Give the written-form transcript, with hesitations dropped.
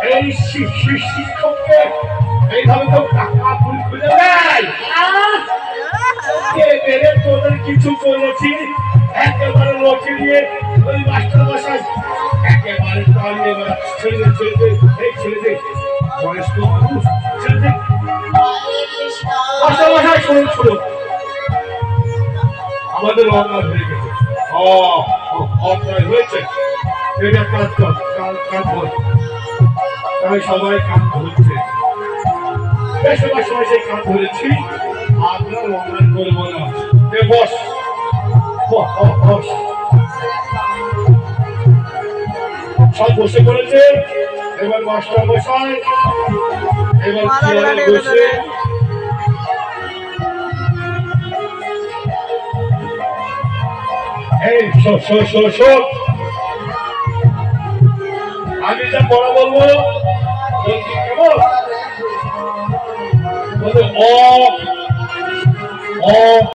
এই শিক্ষককে এইভাবে তো টাকা খুঁজে দেয়। তোদের কিছু করেছি একেবারে লোকে নিয়ে ওই মাস্টার মশাই একেবারে ছেলেদের এই ছেলেদের বয়স্ক মানুষ ছেলেদের মাস্টার মশাই শুনুন শুনুন আমাদের অন্যায় হয়ে গেছে। অন্যায় হয়েছে এটা কাজ কর তাই সবাই কাজ ধরছে বেশিরভাগ সময় সেই কাজ ধরেছি আপনার অন্যায় করবো না। বস সব বসে পড়েছে। এবার মাস্টার মশাই এবার বসে আমি যা পড়া বলবো কেমন